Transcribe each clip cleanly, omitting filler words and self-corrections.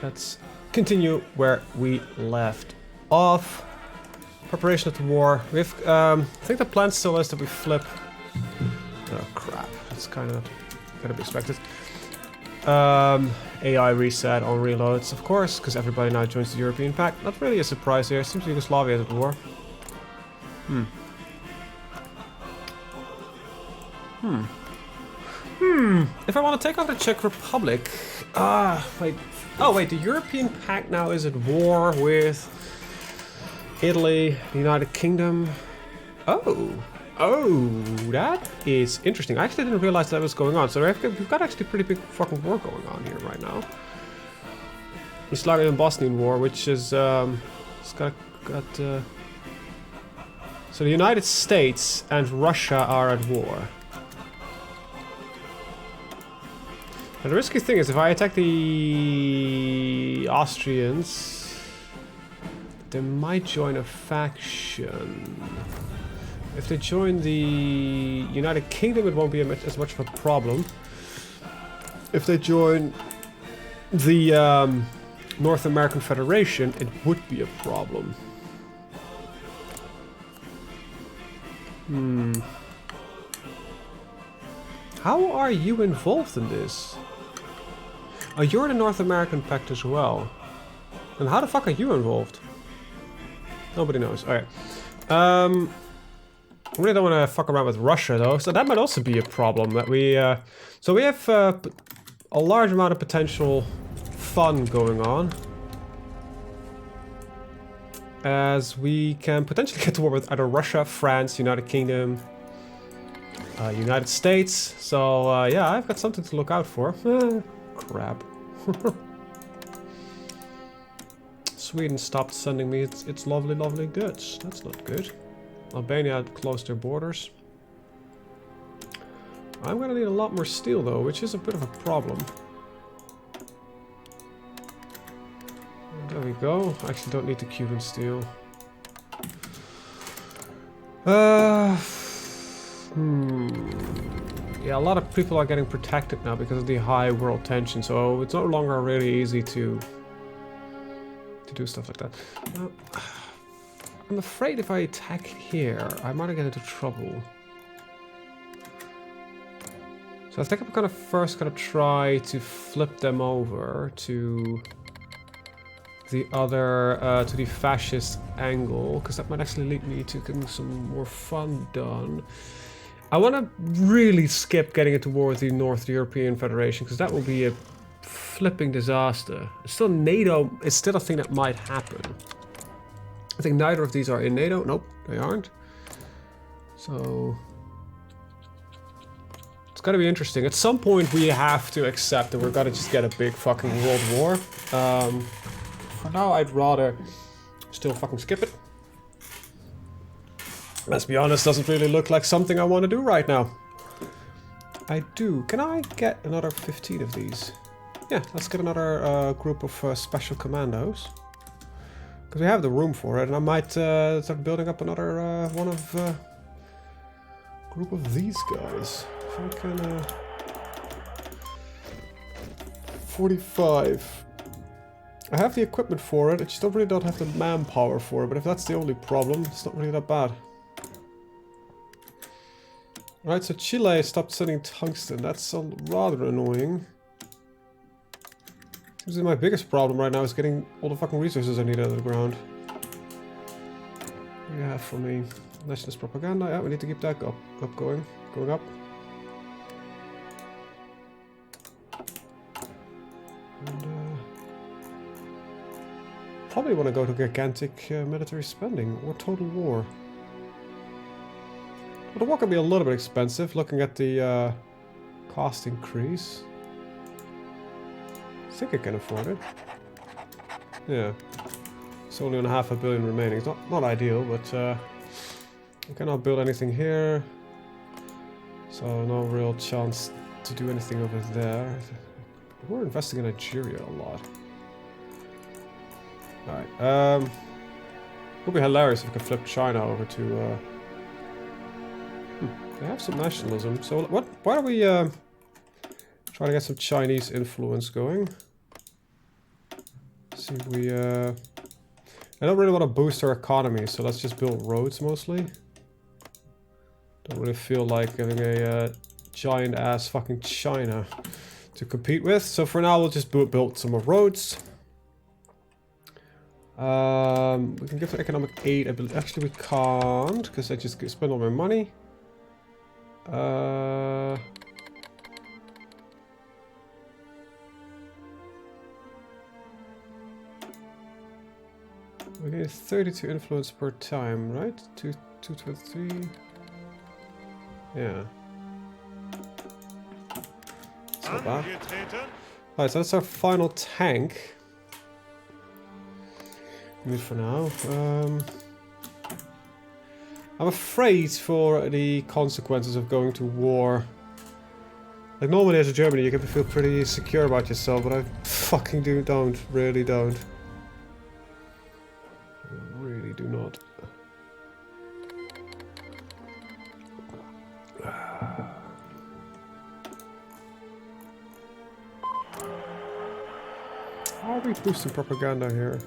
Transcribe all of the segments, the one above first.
let's continue where we left off. Preparation of the war. We've, I think the plan still is that we flip. Oh crap! That's kind of gotta be expected. AI reset on reloads, of course, because everybody now joins the European Pact. Not really a surprise here. Seems Yugoslavia is at war. If I want to take over the Czech Republic, wait. Oh wait, the European Pact now is at war with Italy, the United Kingdom. Oh, that is interesting. I actually didn't realize that was going on. So we've got actually a pretty big fucking war going on here right now. Yugoslavian Bosnian War, which is it's got so the United States and Russia are at war. And the risky thing is, if I attack the Austrians, they might join a faction. If they join the United Kingdom, it won't be as much of a problem. If they join the North American Federation, it would be a problem. How are you involved in this? Oh, you're the North American Pact as well. And how the fuck are you involved? Nobody knows. Alright. I really don't want to fuck around with Russia though, so that might also be a problem. That we, so we have a large amount of potential fun going on. As we can potentially get to war with either Russia, France, United Kingdom, United States. So yeah, I've got something to look out for. Crap. Sweden stopped sending me its lovely, lovely goods. That's not good. Albania had closed their borders. I'm gonna need a lot more steel though, which is a bit of a problem. There we go. I actually don't need the Cuban steel. Yeah, a lot of people are getting protected now because of the high world tension, so it's no longer really easy to do stuff like that. I'm afraid if I attack here, I might get into trouble. So I think I'm gonna first try to flip them over to the other, to the fascist angle, because that might actually lead me to getting some more fun done. I want to really skip getting into war with the North European Federation, because that will be a flipping disaster. Still, NATO is still a thing that might happen. I think neither of these are in NATO. Nope, they aren't. So it's gotta be interesting. At some point we have to accept that we're gonna just get a big fucking world war. For now I'd rather still fucking skip it. Let's be honest, doesn't really look like something I want to do right now. I do. Can I get another 15 of these? Yeah, let's get another group of special commandos. Because we have the room for it, and I might start building up another one of group of these guys. If I can 45. I have the equipment for it. I just really don't have the manpower for it. But if that's the only problem, it's not really that bad. Right, so Chile stopped sending tungsten. That's rather annoying. Seems like my biggest problem right now is getting all the fucking resources I need out of the ground. What do you have for me? Nationalist propaganda. Yeah, we need to keep that going up. And, probably want to go to gigantic military spending or total war. Well, the war can be a little bit expensive, looking at the cost increase. I think I can afford it. Yeah. It's only on $500 million remaining. It's not ideal, but I cannot build anything here. So no real chance to do anything over there. We're investing in Nigeria a lot. Alright, it would be hilarious if we could flip China over to they have some nationalism. So why don't we try to get some Chinese influence going? see if we, I don't really want to boost our economy, so let's just build roads mostly. Don't really feel like having a giant ass fucking China to compete with. So for now we'll just build some more roads. We can give them economic aid. I believe actually we can't because I just spend all my money. We get 32 influence per time, right? 2 to 3. Yeah. That's not bad. Alright, so that's our final tank. Good for now. I'm afraid for the consequences of going to war. Like normally as a Germany you can feel pretty secure about yourself, but I fucking really don't. I really do not. How are we boosting propaganda here?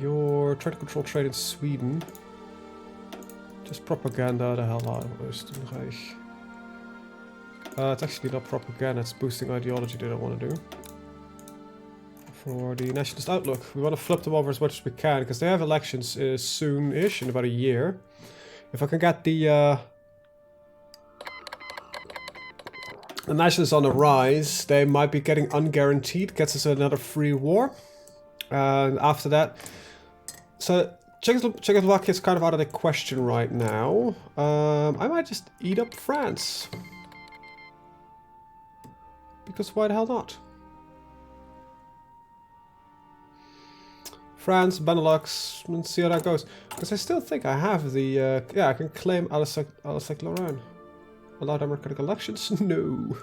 You're trying to control trade in Sweden. Just propaganda the hell out of Oostenrijk. It's actually not propaganda, it's boosting ideology that I want to do. For the nationalist outlook, we want to flip them over as much as we can, because they have elections soon-ish, in about a year. If I can get the nationalists on the rise, they might be getting unguaranteed, gets us another free war. And after that, so Czechoslovakia is kind of out of the question right now. I might just eat up France. Because why the hell not? France, Benelux, and see how that goes. Because I still think I have the, yeah, I can claim Alsace-Lorraine. Allow democratic elections? No.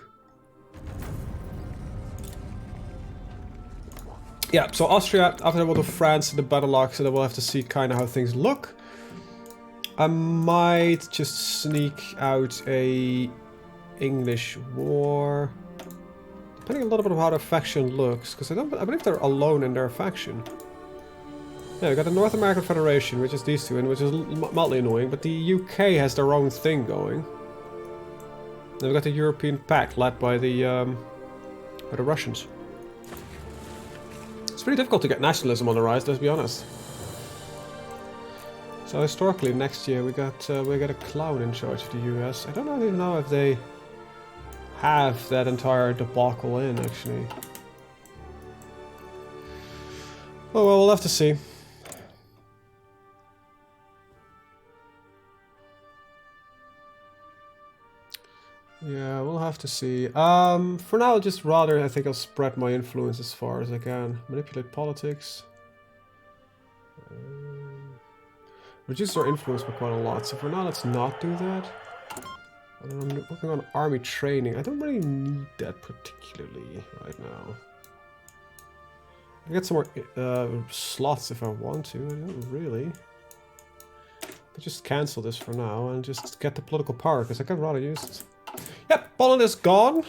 Yeah, so Austria, after that we'll do France and the Benelux, and then we'll have to see kind of how things look. I might just sneak out a English war. Depending a little bit on how the faction looks, because I believe they're alone in their faction. Yeah, we got the North American Federation, which is these two, and which is mildly annoying, but the UK has their own thing going. Then we got the European Pact, led by the Russians. It's pretty difficult to get nationalism on the rise, let's be honest. So historically, next year we got a clown in charge of the US. I don't even know if they have that entire debacle in, actually. Oh well, we'll have to see. Yeah, we'll have to see. For now, just rather, I think I'll spread my influence as far as I can. Manipulate politics. Reduce our influence by quite a lot. So for now, let's not do that. I'm working on army training. I don't really need that particularly right now. I get some more slots if I want to. I don't really. But just cancel this for now and just get the political power, because I could rather use it. Yep, Poland is gone.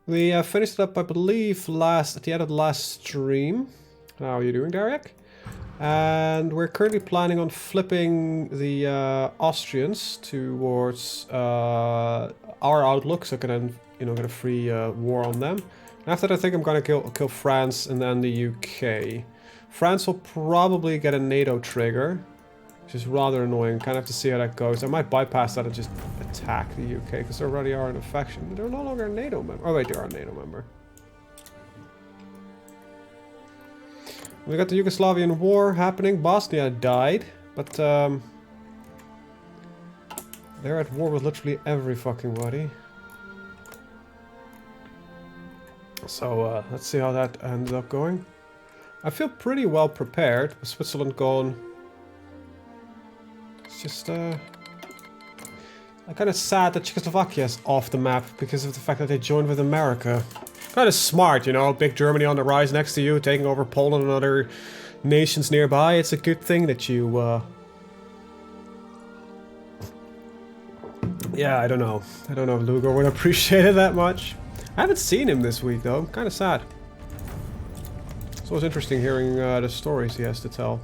We finished it up, I believe, at the end of the last stream. How are you doing, Derek? And we're currently planning on flipping the Austrians towards our outlook, so I can then, you know, get a free war on them. And after that, I think I'm gonna kill France and then the UK. France will probably get a NATO trigger, which is rather annoying. Kind of have to see how that goes. I might bypass that and just attack the UK, because they already are in a faction. But they're no longer a NATO member. Oh wait, they are a NATO member. We got the Yugoslavian War happening. Bosnia died, but they're at war with literally every fucking body. So let's see how that ends up going. I feel pretty well prepared with Switzerland gone. It's just I'm kind of sad that Czechoslovakia is off the map because of the fact that they joined with America. Kind of smart, you know, big Germany on the rise next to you, taking over Poland and other nations nearby. It's a good thing that you, yeah, I don't know. I don't know if Lugo would appreciate it that much. I haven't seen him this week though. I'm kind of sad. It's always interesting hearing the stories he has to tell.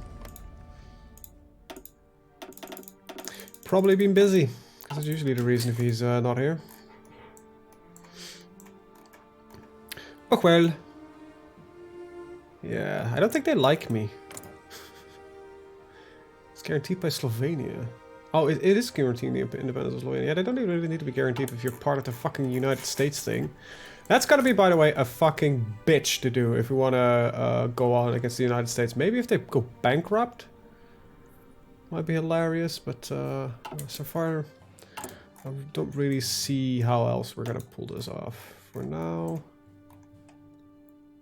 Probably been busy, because that's usually the reason if he's not here. Oh well. Yeah, I don't think they like me. It's guaranteed by Slovenia. Oh, it is guaranteeing the independence of Slovenia. Yeah, they don't even really need to be guaranteed if you're part of the fucking United States thing. That's gotta be, by the way, a fucking bitch to do if we want to go on against the United States. Maybe if they go bankrupt. Might be hilarious, but so far I don't really see how else we're gonna pull this off. For now,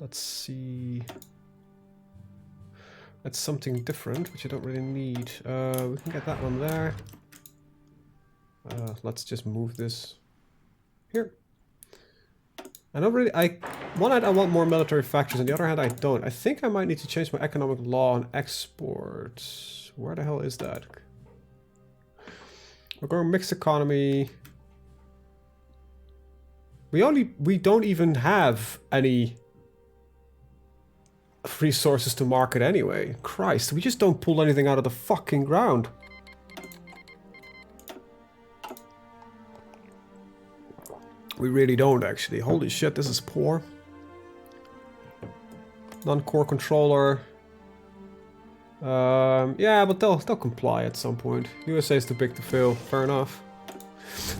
let's see. That's something different, which I don't really need. We can get that one there. Let's just move this here. I don't really. One hand I want more military factories, on the other hand I don't. I think I might need to change my economic law on exports. Where the hell is that? We're going mixed economy. We don't even have any resources to market anyway. Christ, we just don't pull anything out of the fucking ground. We really don't, actually. Holy shit, this is poor. Non-core controller. Yeah, but they'll comply at some point. USA is too big to fail. Fair enough.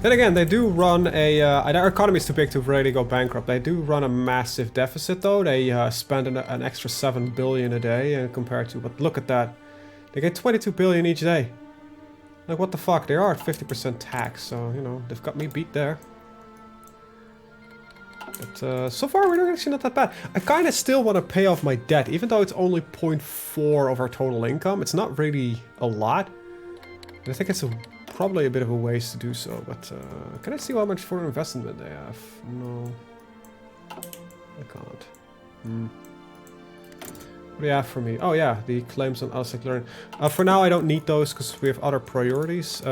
Then again, they do run a... their economy is too big to really go bankrupt. They do run a massive deficit, though. They spend an extra 7 billion a day compared to... But look at that. They get 22 billion each day. Like, what the fuck? They are at 50% tax, so, you know, they've got me beat there. But so far we're actually not that bad. I kind of still want to pay off my debt, even though it's only 0.4 of our total income. It's not really a lot. And I think it's probably a bit of a waste to do so. But can I see how much foreign investment they have? No. I can't. What do you have for me? Oh yeah, the claims on Alsec Learn. For now I don't need those because we have other priorities.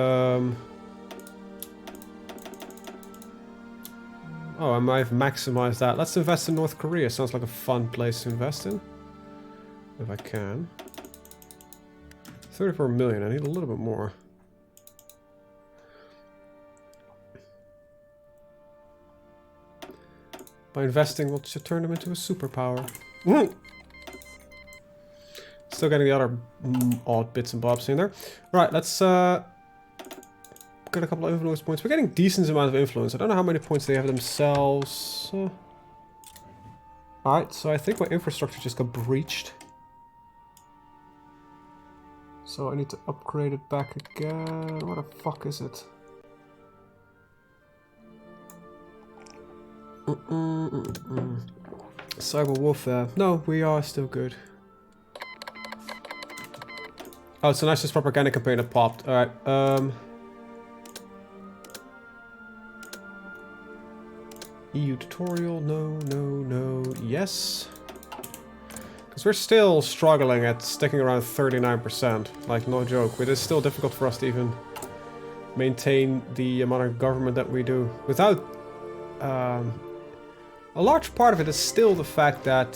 Oh, I might have maximized that. Let's invest in North Korea. Sounds like a fun place to invest in. If I can. 34 million. I need a little bit more. By investing, we'll just turn them into a superpower. Still getting the other odd bits and bobs in there. Right, let's get a couple of influence points. We're getting decent amount of influence. I don't know how many points they have themselves. Alright, so I think my infrastructure just got breached. So I need to upgrade it back again. What the fuck is it? Cyber warfare. No, we are still good. Oh, it's a nice propaganda campaign that popped. Alright, EU tutorial, no, yes. Because we're still struggling at sticking around 39%, like no joke. It is still difficult for us to even maintain the amount of government that we do. Without, a large part of it is still the fact that,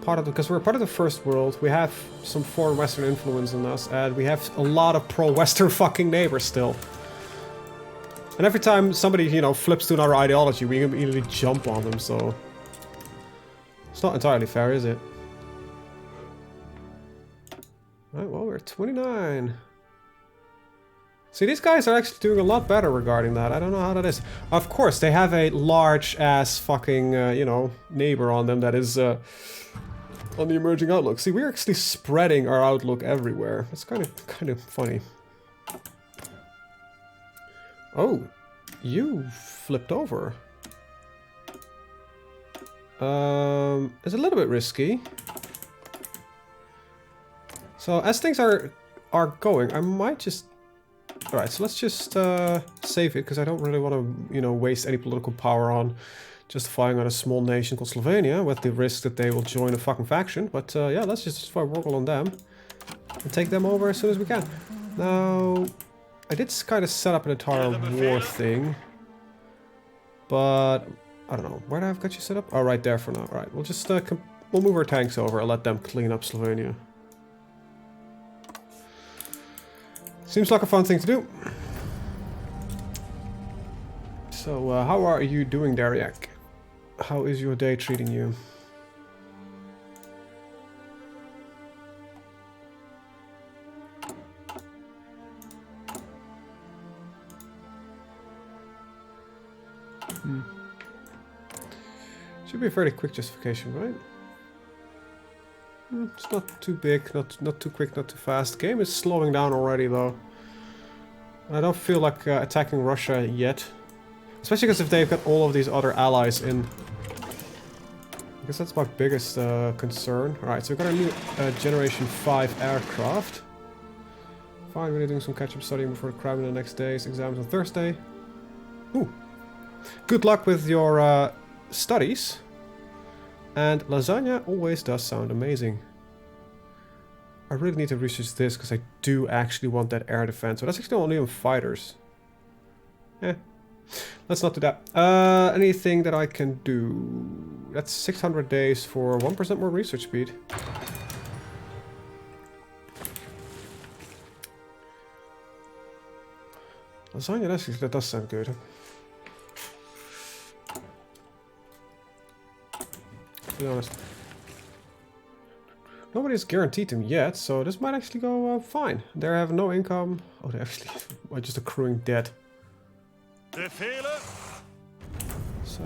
because we're part of the first world, we have some foreign Western influence on us, and we have a lot of pro-Western fucking neighbors still. And every time somebody, you know, flips to another ideology, we immediately jump on them, so... It's not entirely fair, is it? Right, well, we're at 29. See, these guys are actually doing a lot better regarding that. I don't know how that is. Of course, they have a large-ass fucking, you know, neighbor on them that is, on the emerging outlook. See, we're actually spreading our outlook everywhere. It's kind of funny. Oh, you flipped over. It's a little bit risky. So as things are going, I might just... Alright, so let's just save it, because I don't really want to, you know, waste any political power on justifying on a small nation called Slovenia, with the risk that they will join a fucking faction. But yeah, let's just work on them and take them over as soon as we can. Now... I did kind of set up an entire war thing. But I don't know. Where have I got you set up? Oh, right there for now. All right, we'll just we'll move our tanks over and let them clean up Slovenia. Seems like a fun thing to do. So, how are you doing, Dariak? How is your day treating you? Should be a fairly quick justification, right? It's not too big, not too quick, not too fast. The game is slowing down already, though. I don't feel like attacking Russia yet. Especially because if they've got all of these other allies in. I guess that's my biggest concern. Alright, so we've got a new Generation 5 aircraft. Fine, really doing some catch-up studying before cramming the next day's exams on Thursday. Ooh. Good luck with your studies. And lasagna always does sound amazing. I really need to research this because I do actually want that air defense. But that's actually only on fighters. Eh. Let's not do that. Anything that I can do? That's 600 days for 1% more research speed. Lasagna, that does sound good. To be honest. Nobody's guaranteed them yet, so this might actually go fine. They have no income. Oh, they actually are just accruing debt. So,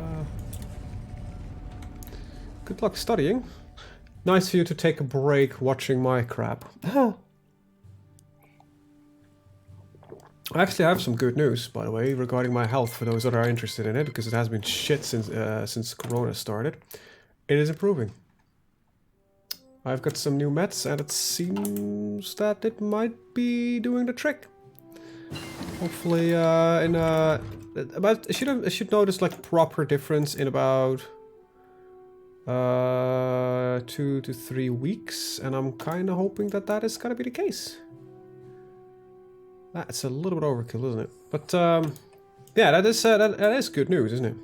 good luck studying. Nice for you to take a break watching my crap. I actually have some good news, by the way, regarding my health for those that are interested in it, because it has been shit since Corona started. It is improving. I've got some new meds, and it seems that it might be doing the trick. Hopefully, I should notice like proper difference in about 2 to 3 weeks, and I'm kind of hoping that that is gonna be the case. That's a little bit overkill, isn't it? But yeah, that is good news, isn't it?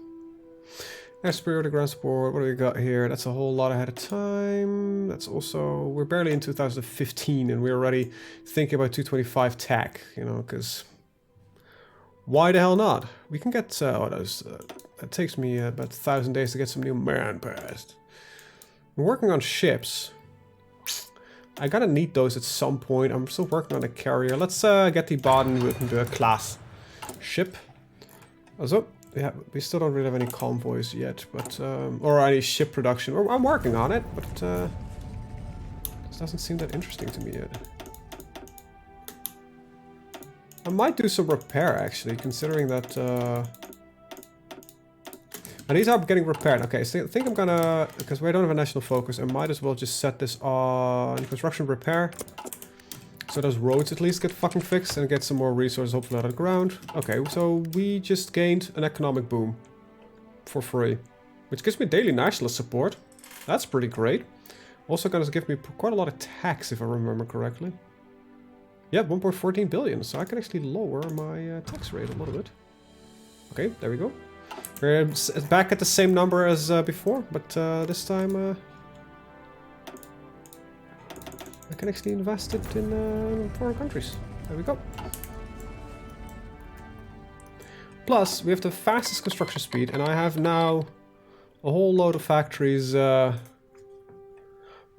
Air superiority, ground support, what do we got here? That's a whole lot ahead of time. That's also, we're barely in 2015 and we're already thinking about 225 TAC, you know, because why the hell not? We can get, it takes me about 1,000 days to get some new man passed. We're working on ships. I gotta need those at some point. I'm still working on a carrier. Let's get the Baden-Württemberg class ship. Also, yeah, we still don't really have any convoys yet, but or any ship production. I'm working on it, but this doesn't seem that interesting to me yet. I might do some repair actually, considering that. And these are getting repaired. Okay, so I think I'm gonna, because we don't have a national focus, I might as well just set this on construction repair. So those roads at least get fucking fixed and get some more resources hopefully out of the ground. Okay, so we just gained an economic boom for free, which gives me daily nationalist support. That's pretty great. Also gonna give me quite a lot of tax if I remember correctly. Yeah, 1.14 billion, so I can actually lower my tax rate a little bit. Okay, there we go. We're back at the same number as before, but this time I can actually invest it in foreign countries. There we go. Plus, we have the fastest construction speed, and I have now a whole load of factories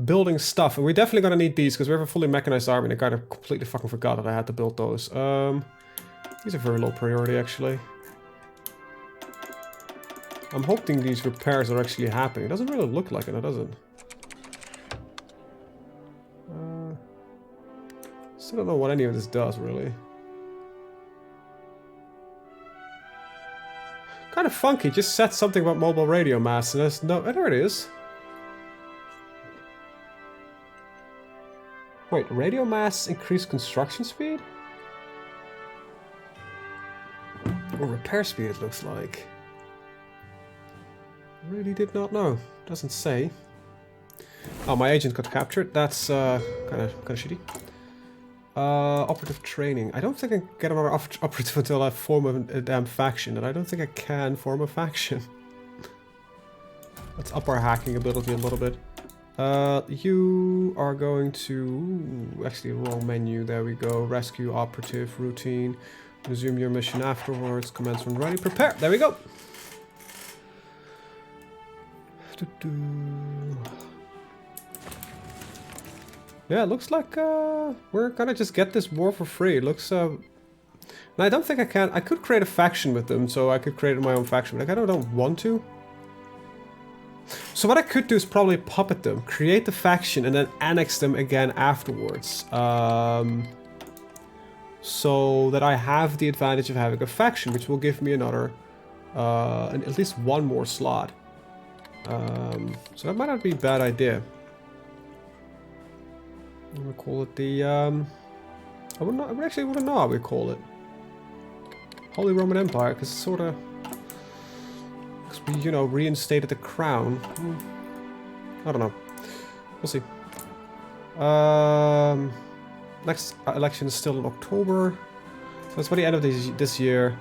building stuff. And we're definitely gonna need these, because we have a fully mechanized army, and I kind of completely fucking forgot that I had to build those. These are very low priority, actually. I'm hoping these repairs are actually happening. It doesn't really look like it, does it? Still don't know what any of this does, really. Kind of funky, just said something about mobile radio mass, and there's no... Oh, there it is. Wait, radio mass increased construction speed? Or repair speed, it looks like. Really did not know. Doesn't say. Oh, my agent got captured. That's kind of shitty. Operative training. I don't think I can get another operative until I form a damn faction, and I don't think I can form a faction. Let's up our hacking ability a little bit. You are going to... Actually, wrong menu. There we go. Rescue, operative, routine. Resume your mission afterwards. Commence when ready. Prepare! There we go! Yeah, it looks like we're gonna just get this war for free. It looks... And I don't think I can... I could create a faction with them, so I could create my own faction, but I kind of don't want to. So what I could do is probably puppet them, create the faction, and then annex them again afterwards. So that I have the advantage of having a faction, which will give me another... at least one more slot. So that might not be a bad idea. I'm gonna call it the, I actually wouldn't know how we call it. Holy Roman Empire, because it's sort of... Because we, you know, reinstated the crown. I don't know. We'll see. Next election is still in October. So that's by the end of this year.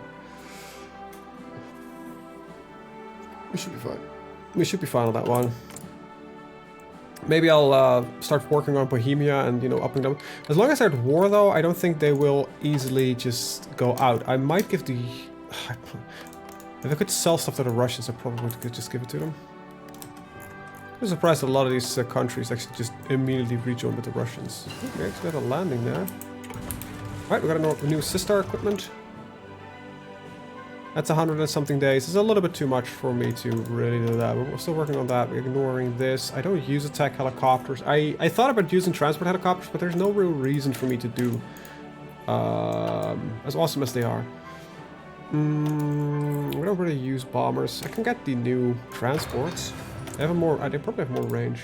We should be fine. We should be fine on that one. Maybe I'll start working on Bohemia and, you know, upping them. As long as they're at war, though, I don't think they will easily just go out. I might give the... If I could sell stuff to the Russians, I probably could just give it to them. I'm surprised that a lot of these countries actually just immediately rejoin with the Russians. Okay, actually got a landing there. Alright, we got a new sister equipment. That's 100 and something days. It's a little bit too much for me to really do that, but we're still working on that. We're ignoring this. I don't use attack helicopters. I thought about using transport helicopters, but there's no real reason for me to do. As awesome as they are. We don't really use bombers. I can get the new transports. They have they probably have more range.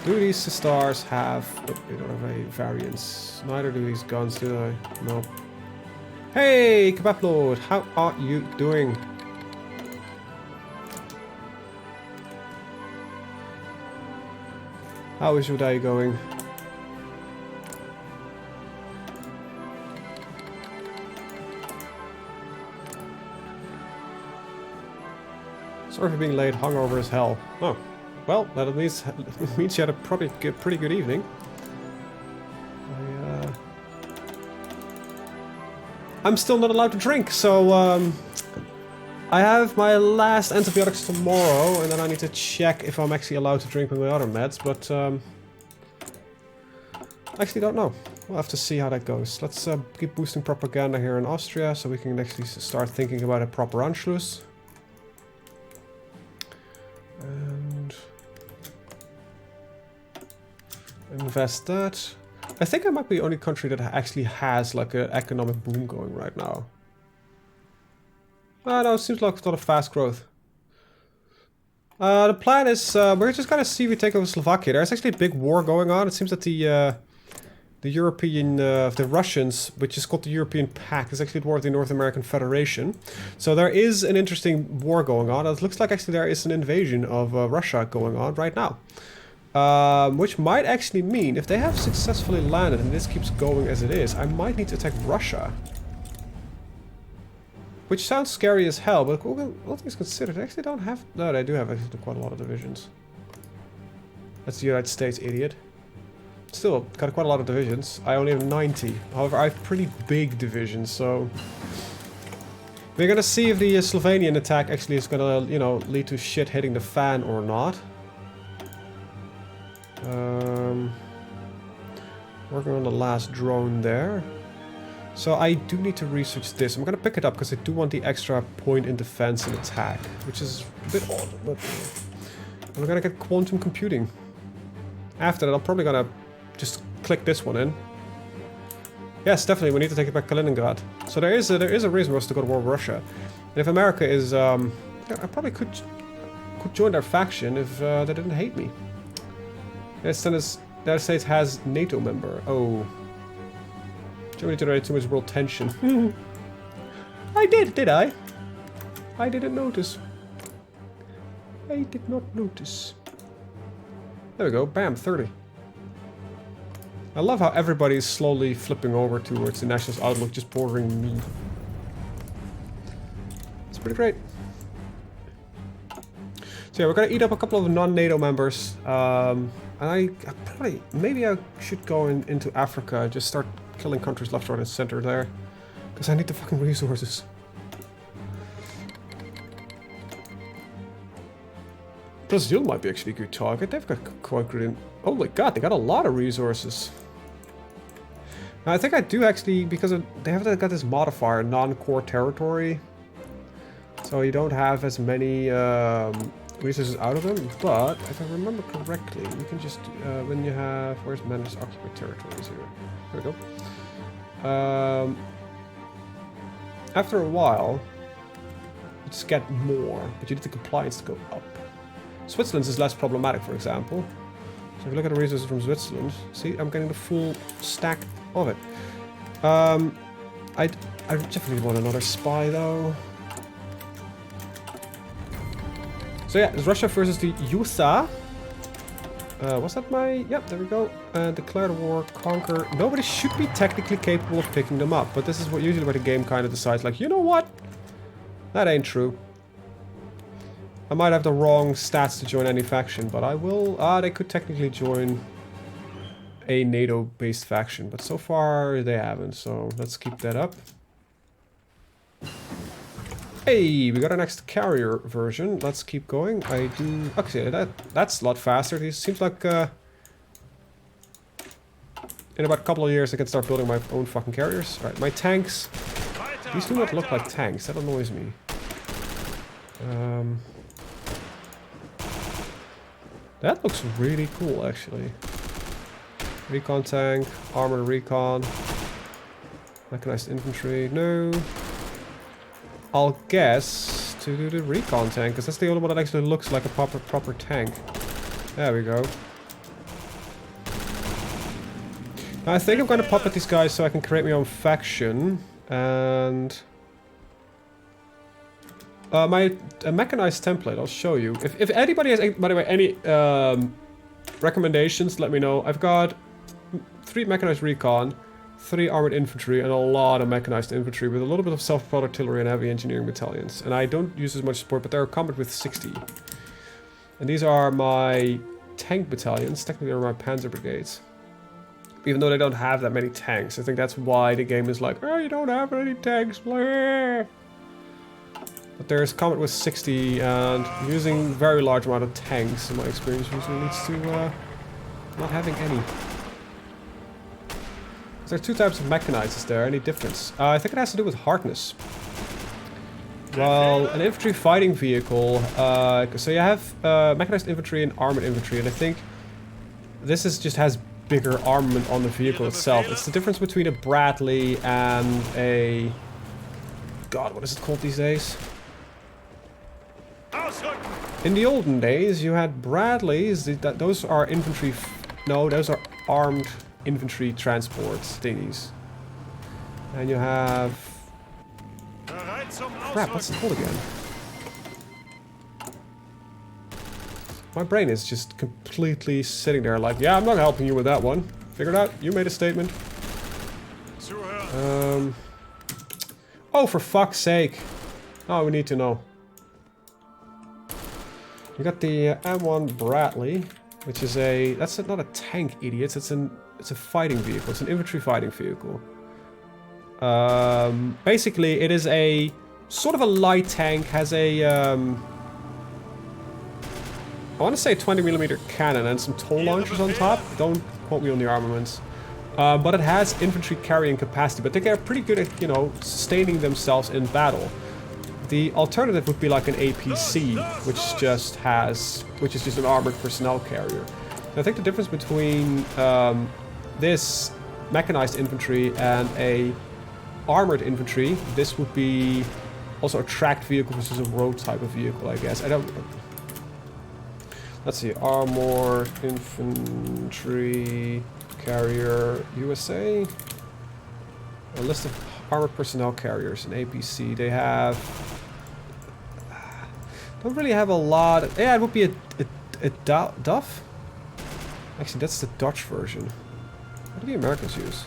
Do these stars have... Oh, they don't have any variants. Neither do these guns, do they? Nope. Hey, Kebab Lord, how are you doing? How is your day going? Sorry for being late, hungover as hell. Oh, well, that at least means you had a pretty good evening. I'm still not allowed to drink, so I have my last antibiotics tomorrow, and then I need to check if I'm actually allowed to drink with my other meds, but I actually don't know. We'll have to see how that goes. Let's keep boosting propaganda here in Austria, so we can actually start thinking about a proper Anschluss. And invest that. I think I might be the only country that actually has like an economic boom going right now. No, it seems like a lot of fast growth. The plan is we're just gonna see if we take over Slovakia. There's actually a big war going on. It seems that the Russians, which is called the European Pact, is actually at war with the North American Federation. So there is an interesting war going on. It looks like actually there is an invasion of Russia going on right now. Which might actually mean, if they have successfully landed and this keeps going as it is, I might need to attack Russia. Which sounds scary as hell, but all things considered, they actually don't have... No, they do have actually quite a lot of divisions. That's the United States, idiot. Still, got quite a lot of divisions. I only have 90. However, I have pretty big divisions, so... We're gonna see if the Slovenian attack actually is gonna, you know, lead to shit hitting the fan or not. Working on the last drone there. So I do need to research this. I'm gonna pick it up because I do want the extra point in defense and attack, which is a bit odd, but we're gonna get quantum computing. After that, I'm probably gonna just click this one in. Yes, definitely, we need to take it back Kaliningrad. So there is a reason for us to go to war with Russia. And if America is, I probably could join their faction if they didn't hate me. Yes, then the United States has NATO member. Oh. Germany generated too much world tension. I did I? I didn't notice. I did not notice. There we go, bam, 30. I love how everybody's slowly flipping over towards the nationalist outlook, just bordering me. It's pretty great. So yeah, we're gonna eat up a couple of non-NATO members. And maybe I should go into Africa and just start killing countries left, right, and center there. Because I need the fucking resources. Brazil might be actually a good target. They've got quite good... Oh my god, they got a lot of resources. Now, I think I do actually, because they have got this modifier, non-core territory. So you don't have as many resources out of them. But, if I remember correctly, you can just, when you have... Where's managed occupied territories here? There we go. After a while, you just get more, but you need the compliance to go up. Switzerland's is less problematic, for example. So if you look at the resources from Switzerland, see, I'm getting the full stack of it. I definitely want another spy, though. So yeah, it's Russia versus the USA. Was that my... Yep, there we go. Declare the war, conquer. Nobody should be technically capable of picking them up, but this is what usually where the game kind of decides, like, you know what? That ain't true. I might have the wrong stats to join any faction, but I will... they could technically join a NATO-based faction, but so far they haven't, so let's keep that up. Hey, we got our next carrier version. Let's keep going. I do... Okay, that's a lot faster. It seems like in about a couple of years I can start building my own fucking carriers. Alright, my tanks... These do not look like tanks. That annoys me. That looks really cool, actually. Recon tank, armored recon, mechanized infantry, no. I'll guess to do the recon tank, because that's the only one that actually looks like a proper tank. There we go. Now, I think I'm going to puppet these guys so I can create my own faction, and... my mechanized template, I'll show you. If anybody has, by the way, any recommendations, let me know. I've got 3 mechanized recon, 3 armored infantry, and a lot of mechanized infantry with a little bit of self-propelled artillery and heavy engineering battalions. And I don't use as much support, but they're combat with 60. And these are my tank battalions. Technically, they're my panzer brigades. Even though they don't have that many tanks. I think that's why the game is like, oh, you don't have any tanks, blah. But there's combat with 60, and using very large amount of tanks, in my experience, usually leads to not having any. There are 2 types of mechanized. Is there any difference? I think it has to do with hardness. Well, an infantry fighting vehicle, so you have mechanized infantry and armored infantry, and I think this just has bigger armament on the vehicle itself. It's the difference between a Bradley and a... God, what is it called these days? In the olden days, you had Bradleys. Those are infantry... No, those are armed infantry transport thingies. And you have... Crap, what's it called again? My brain is just completely sitting there like, yeah, I'm not helping you with that one. Figure it out. You made a statement. Oh, for fuck's sake. Oh, we need to know. You got the M1 Bradley, which is a... That's not a tank, idiots. It's a fighting vehicle. It's an infantry fighting vehicle. Basically, it is a sort of a light tank. Has a... I want to say a 20mm cannon and some tow launchers on top. Don't quote me on the armaments. But it has infantry carrying capacity. But they get pretty good at, you know, sustaining themselves in battle. The alternative would be like an APC, which is just an armored personnel carrier. So I think the difference between this mechanized infantry and a armored infantry, this would be also a tracked vehicle versus a road type of vehicle, I guess. I don't... Let's see, armored infantry carrier USA. A list of armored personnel carriers in APC. They have... Don't really have a lot. Yeah, it would be a Duff. Actually, that's the Dutch version. What do the Americans use?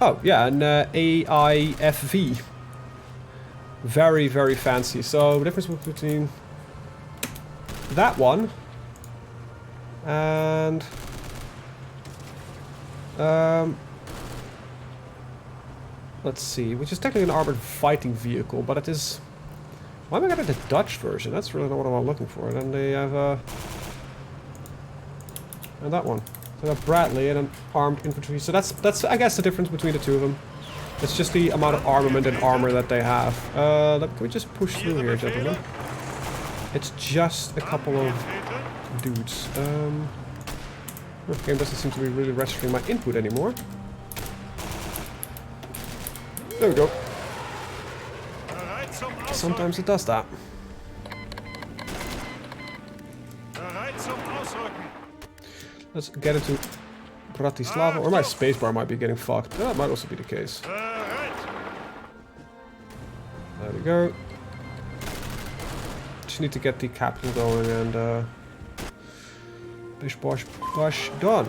Oh, yeah, an AIFV. Very, very fancy. So, the difference between that one and let's see, which is technically an armored fighting vehicle, but it is... Why am I getting the Dutch version? That's really not what I'm looking for. And then they have and that one. They have Bradley and an armed infantry. So that's I guess the difference between the two of them. It's just the amount of armament and armor that they have. Can we just push through here, gentlemen? It's just a couple of dudes. The game doesn't seem to be really registering my input anymore. There we go. Sometimes it does that. Let's get into Bratislava, or my spacebar might be getting fucked. That might also be the case. There we go. Just need to get the capital going and bish bosh bosh done.